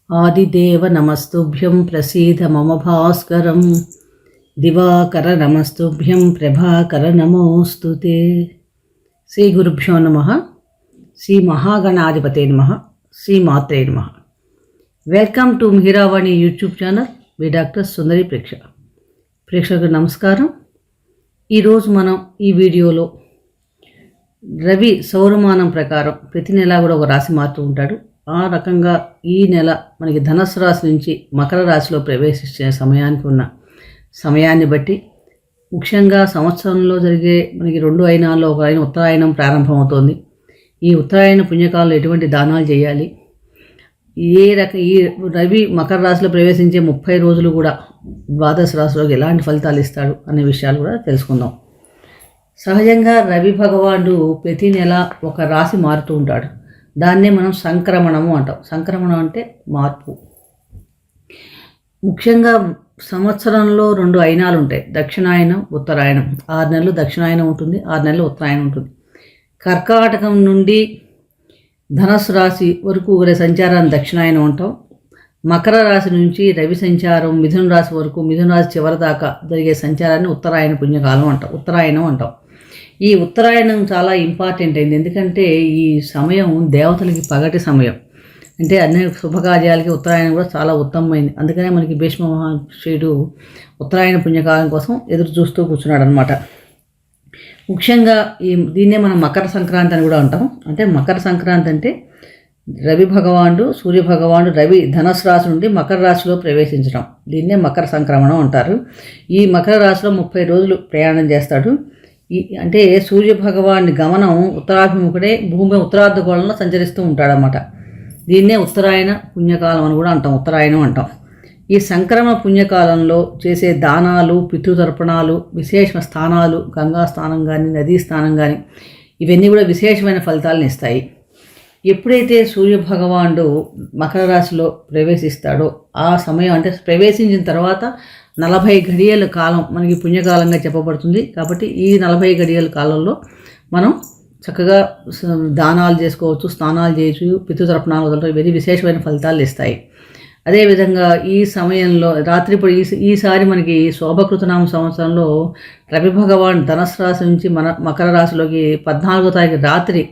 ఆదిదేవ నమస్తుభ్యం ప్రసీద మమ భాస్కరం దివాకర నమస్తుభ్యం ప్రభాకర నమోస్తుతే. శ్రీ గురుభ్యో నమ. శ్రీ మహాగణాధిపతే నమ. శ్రీ మాత్రే నమ. Welcome to Mihiravani YouTube channel. మీ డాక్టర్ సుందరి ప్రేక్షకులకు నమస్కారం. ఈరోజు మనం ఈ వీడియోలో రవి సౌరమానం ప్రకారం ప్రతి నెల కూడా ఒక రాశి మారుతూ ఉంటాడు. ఆ రకంగా ఈ నెల మనకి ధనుస్సు రాశి నుంచి మకర రాశిలో ప్రవేశించే సమయానికి ఉన్న సమయాన్ని బట్టి, ముఖ్యంగా సంవత్సరంలో జరిగే మనకి 2 అయినాల్లో ఒక అయిన ఉత్తరాయణం ప్రారంభమవుతోంది. ఈ ఉత్తరాయణ పుణ్యకాలంలో ఎటువంటి దానాలు చేయాలి, ఈ రవి మకర రాశిలో ప్రవేశించే 30 రోజులు కూడా ద్వాదశ రాశిలోకి ఎలాంటి ఫలితాలు ఇస్తాడు అనే విషయాలు కూడా తెలుసుకుందాం. సహజంగా రవి భగవానుడు ప్రతి నెల ఒక రాశి మారుతూ ఉంటాడు. దాన్నే మనం సంక్రమణము అంటాం. సంక్రమణం అంటే మార్పు. ముఖ్యంగా సంవత్సరంలో 2 అయినాలు ఉంటాయి, దక్షిణాయనం ఉత్తరాయణం. 6 నెలలు దక్షిణాయనం ఉంటుంది, 6 నెలలు ఉత్తరాయణం ఉంటుంది. కర్కాటకం నుండి ధనుస్సు రాశి వరకు ఒక సంచారాన్ని దక్షిణాయనం అంటాం. మకర రాశి నుంచి రవి సంచారం మిథున రాశి వరకు, మిథున రాశి చివరి దాకా జరిగే సంచారాన్ని ఉత్తరాయణ పుణ్యకాలం అంటాం, ఉత్తరాయణం అంటాం. ఈ ఉత్తరాయణం చాలా ఇంపార్టెంట్ అయింది, ఎందుకంటే ఈ సమయం దేవతలకి పగటి సమయం. అంటే అన్ని శుభకార్యాలకి ఉత్తరాయణం కూడా చాలా ఉత్తమమైంది. అందుకనే మనకి భీష్మ మహర్షుడు ఉత్తరాయణ పుణ్యకాలం కోసం ఎదురు చూస్తూ కూర్చున్నాడు అనమాట. ముఖ్యంగా దీన్నే మనం మకర సంక్రాంతి అని కూడా అంటాం. అంటే మకర సంక్రాంతి అంటే రవి భగవానుడు, సూర్య భగవానుడు రవి ధనుస్సు రాశి నుండి మకర రాశిలో ప్రవేశించడం, దీన్నే మకర సంక్రమణం అంటారు. ఈ మకర రాశిలో 30 రోజులు ప్రయాణం చేస్తాడు. అంటే సూర్య భగవాని గమనం ఉత్తరాభిముఖుడే భూమి ఉత్తరార్ధగోళంలో సంచరిస్తూ ఉంటాడనమాట. దీన్నే ఉత్తరాయణ పుణ్యకాలం అని కూడా అంటాం, ఉత్తరాయణం అంటాం. ఈ సంక్రమణ పుణ్యకాలంలో చేసే దానాలు, పితృతర్పణాలు, విశేష స్థానాలు, గంగా స్నానం కానీ నదీ స్నానం కానీ ఇవన్నీ కూడా విశేషమైన ఫలితాలను ఇస్తాయి. ఎప్పుడైతే సూర్య భగవానుడు మకర రాశిలో ప్రవేశిస్తాడో ఆ సమయం, అంటే ప్రవేశించిన తర్వాత 40 గడియల కాలం మనకి పుణ్యకాలంగా చెప్పబడుతుంది. కాబట్టి ఈ 40 గడియల కాలంలో మనం చక్కగా దానాలు చేసుకోవచ్చు, స్నానాలు చేయొచ్చు, పితృతర్పణాలు వదలడం, ఇవన్నీ విశేషమైన ఫలితాలు ఇస్తాయి. అదేవిధంగా ఈ సమయంలో రాత్రిపూట ఈసారి మనకి శోభకృతనామ సంవత్సరంలో రవి భగవాన్ ధనుస్సు రాశి నుంచి మకర రాశిలోకి 14వ తారీఖు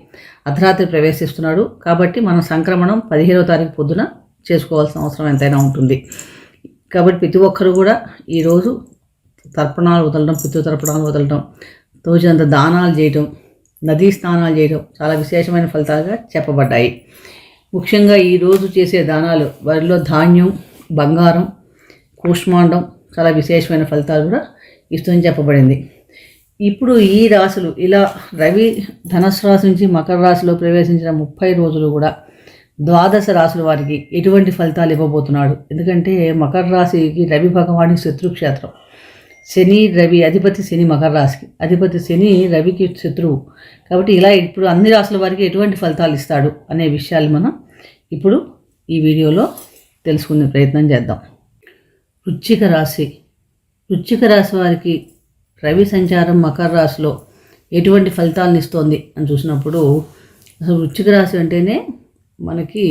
అర్ధరాత్రి ప్రవేశిస్తున్నాడు. కాబట్టి మనం సంక్రమణం 15వ తారీఖు పొద్దున చేసుకోవాల్సిన అవసరం ఎంతైనా ఉంటుంది. కాబట్టి ప్రతి ఒక్కరు కూడా ఈరోజు తర్పణాలు వదలడం, పితృతర్పణాలు వదలడం, తోచినంత దానాలు చేయడం, నదీ స్నానాలు చేయడం చాలా విశేషమైన ఫలితాలుగా చెప్పబడ్డాయి. ముఖ్యంగా ఈరోజు చేసే దానాలు వారిలో ధాన్యం, బంగారం, కూష్మాండం చాలా విశేషమైన ఫలితాలు కూడా ఇస్తుందని చెప్పబడింది. ఇప్పుడు ఈ రాశులు ఇలా రవి ధనుస్సు రాశి నుంచి మకర రాశిలో ప్రవేశించిన 30 రోజులు కూడా ద్వాదశ రాశుల వారికి ఎటువంటి ఫలితాలు ఇవ్వబోతున్నాడు. ఎందుకంటే మకర రాశికి రవి భగవానికి శత్రుక్షేత్రం. శని రవి అధిపతి, శని మకర రాశికి అధిపతి, శని రవికి శత్రువు. కాబట్టి ఇలా ఇప్పుడు అన్ని రాశుల వారికి ఎటువంటి ఫలితాలు ఇస్తాడు అనే విషయాలు మనం ఇప్పుడు ఈ వీడియోలో తెలుసుకునే ప్రయత్నం చేద్దాం. వృశ్చిక రాశి వారికి రవి సంచారం మకర రాశిలో ఎటువంటి ఫలితాలను ఇస్తోంది అని చూసినప్పుడు, అసలు వృశ్చిక రాశి అంటేనే మనకి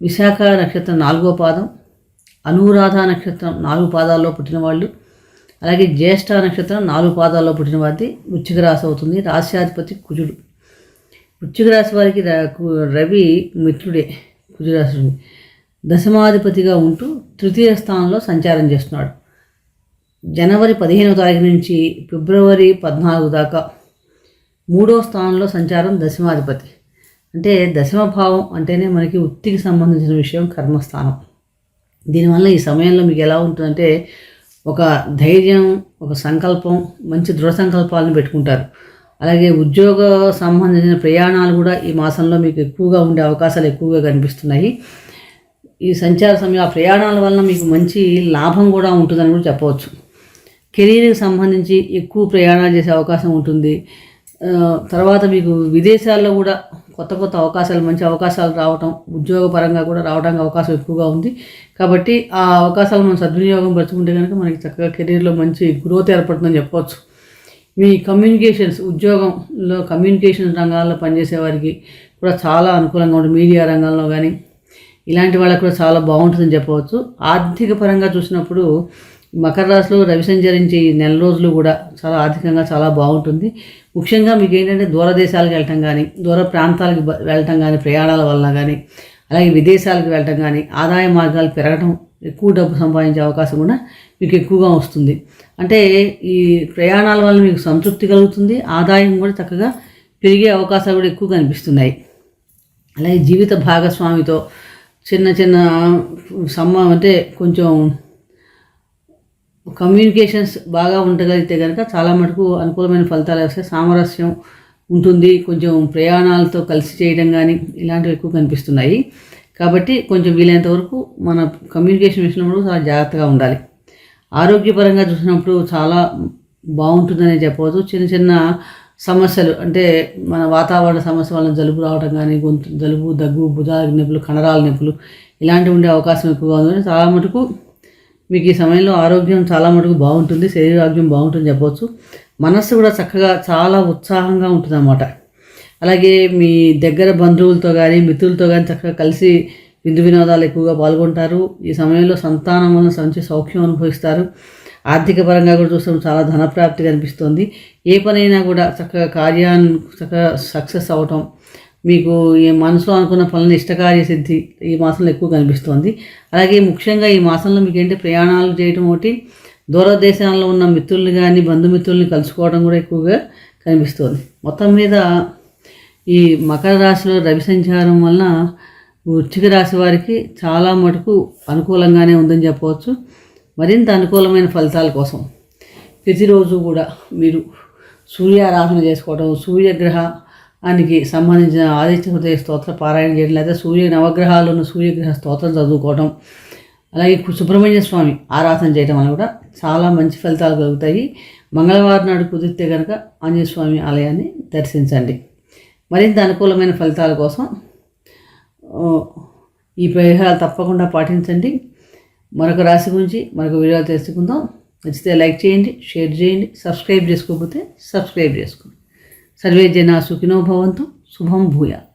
విశాఖ నక్షత్రం 4వ పాదం, అనురాధ నక్షత్రం 4 పాదాల్లో పుట్టిన వాళ్ళు, అలాగే జ్యేష్ఠ నక్షత్రం 4 పాదాల్లో పుట్టిన వారిది వృశ్చిక రాశి అవుతుంది. రాశ్యాధిపతి కుజుడు. వృశ్చిక రాశి వారికి రవి మిత్రుడే. కుజరాశి దశమాధిపతిగా ఉంటూ 3వ స్థానంలో సంచారం చేస్తున్నాడు. జనవరి 15వ తారీఖు నుంచి ఫిబ్రవరి 14 దాకా 3వ స్థానంలో సంచారం దశమాధిపతి. అంటే దశమ భావం అంటేనే మనకి వృత్తికి సంబంధించిన విషయం, కర్మస్థానం. దీనివల్ల ఈ సమయంలో మీకు ఎలా ఉంటుందంటే ఒక ధైర్యం, ఒక సంకల్పం, మంచి దృఢ సంకల్పాలను పెట్టుకుంటారు. అలాగే ఉద్యోగ సంబంధించిన ప్రయాణాలు కూడా ఈ మాసంలో మీకు ఎక్కువగా ఉండే అవకాశాలు ఎక్కువగా కనిపిస్తున్నాయి. ఈ సంచార సమయం, ఆ ప్రయాణాల వల్ల మీకు మంచి లాభం కూడా ఉంటుందని కూడా చెప్పవచ్చు. కెరీర్కి సంబంధించి ఎక్కువ ప్రయాణాలు చేసే అవకాశం ఉంటుంది. తర్వాత మీకు విదేశాల్లో కూడా కొత్త అవకాశాలు, మంచి అవకాశాలు రావటం, ఉద్యోగపరంగా కూడా రావడానికి అవకాశం ఎక్కువగా ఉంది. కాబట్టి ఆ అవకాశాలు మనం సద్వినియోగం పరుచుకుంటే కనుక మనకి చక్కగా కెరీర్లో మంచి గ్రోత్ ఏర్పడుతుందని చెప్పవచ్చు. మీ కమ్యూనికేషన్స్, ఉద్యోగంలో కమ్యూనికేషన్ రంగాల్లో పనిచేసే వారికి కూడా చాలా అనుకూలంగా ఉంటుంది. మీడియా రంగంలో కానీ ఇలాంటి వాళ్ళకు కూడా చాలా బాగుంటుందని చెప్పవచ్చు. ఆర్థిక పరంగా చూసినప్పుడు మకర రాశిలో రవి సంచరించి ఈ నెల రోజులు కూడా చాలా ఆర్థికంగా చాలా బాగుంటుంది. ముఖ్యంగా మీకు ఏంటంటే దూరదేశాలకు వెళ్ళటం కానీ, దూర ప్రాంతాలకు వెళ్ళటం కానీ, ప్రయాణాల వలన కానీ, అలాగే విదేశాలకు వెళ్ళటం కానీ, ఆదాయ మార్గాలు పెరగడం, ఎక్కువ డబ్బు సంపాదించే అవకాశం కూడా మీకు ఎక్కువగా వస్తుంది. అంటే ఈ ప్రయాణాల వల్ల మీకు సంతృప్తి కలుగుతుంది, ఆదాయం కూడా చక్కగా పెరిగే అవకాశాలు కూడా ఎక్కువ కనిపిస్తున్నాయి. అలాగే జీవిత భాగస్వామితో చిన్న చిన్న అంటే కొంచెం కమ్యూనికేషన్స్ బాగా ఉండగలిగితే కనుక చాలా మటుకు అనుకూలమైన ఫలితాలు వస్తాయి. సామరస్యం ఉంటుంది, కొంచెం ప్రయాణాలతో కలిసి చేయడం కానీ ఇలాంటివి ఎక్కువ కనిపిస్తున్నాయి. కాబట్టి కొంచెం వీలైనంత వరకు మన కమ్యూనికేషన్ విషయంలో చాలా జాగ్రత్తగా ఉండాలి. ఆరోగ్యపరంగా చూసినప్పుడు చాలా బాగుంటుందని చెప్పవచ్చు. చిన్న చిన్న సమస్యలు అంటే మన వాతావరణ సమస్య వలన జలుబు రావడం కానీ, జలుబు, దగ్గు, భుజాల నొప్పులు, కండరాల నొప్పులు ఇలాంటివి ఉండే అవకాశం ఎక్కువగా ఉంది. చాలా మటుకు మీకు ఈ సమయంలో ఆరోగ్యం చాలా మటుకు బాగుంటుంది, శరీరారోగ్యం బాగుంటుంది చెప్పవచ్చు. మనస్సు కూడా చక్కగా చాలా ఉత్సాహంగా ఉంటుంది అన్నమాట. అలాగే మీ దగ్గర బంధువులతో కానీ, మిత్రులతో కానీ చక్కగా కలిసి విందు వినోదాలు ఎక్కువగా పాల్గొంటారు. ఈ సమయంలో సంతానం వలన మంచి సౌఖ్యం అనుభవిస్తారు. ఆర్థిక పరంగా కూడా చూస్తాం చాలా ధనప్రాప్తి కనిపిస్తుంది. ఏ పనైనా కూడా చక్కగా చక్కగా సక్సెస్ అవటం, మీకు ఈ మనసులో అనుకున్న పనులను ఇష్టకార్య సిద్ధి ఈ మాసంలో ఎక్కువ కనిపిస్తుంది. అలాగే ముఖ్యంగా ఈ మాసంలో మీకు ఏంటి ప్రయాణాలు చేయటం ఒకటి, దూరదేశాల్లో ఉన్న మిత్రుల్ని కానీ బంధుమిత్రుల్ని కలుసుకోవడం కూడా ఎక్కువగా కనిపిస్తుంది. మొత్తం మీద ఈ మకర రాశిలో రవి సంచారం వలన వృశ్చిక రాశి వారికి చాలా మటుకు అనుకూలంగానే ఉందని చెప్పవచ్చు. మరింత అనుకూలమైన ఫలితాల కోసం ప్రతిరోజు కూడా మీరు సూర్యారాధన చేసుకోవడం, సూర్యగ్రహానికి సంబంధించిన ఆదిత్య హృదయ స్తోత్ర పారాయణ చేయడం, లేదా నవగ్రహాలను సూర్యగ్రహ స్తోత్రం చదువుకోవడం, అలాగే సుబ్రహ్మణ్య స్వామి ఆరాధన చేయడం వల్ల కూడా చాలా మంచి ఫలితాలు కలుగుతాయి. మంగళవారం నాడు కుదిరితే కనుక ఆంజనేయ స్వామి ఆలయాన్ని దర్శించండి. మరింత అనుకూలమైన ఫలితాల కోసం ఈ పరిహారాలు తప్పకుండా పాటించండి. మరొక రాశి గురించి మరొక వీడియో తెలుసుకుందాం. నచ్చితే లైక్ చేయండి, షేర్ చేయండి, సబ్స్క్రైబ్ చేసుకోకపోతే సబ్స్క్రైబ్ చేసుకోండి. సర్వే జనా సుఖినో భవంతు. శుభం భూయాత్.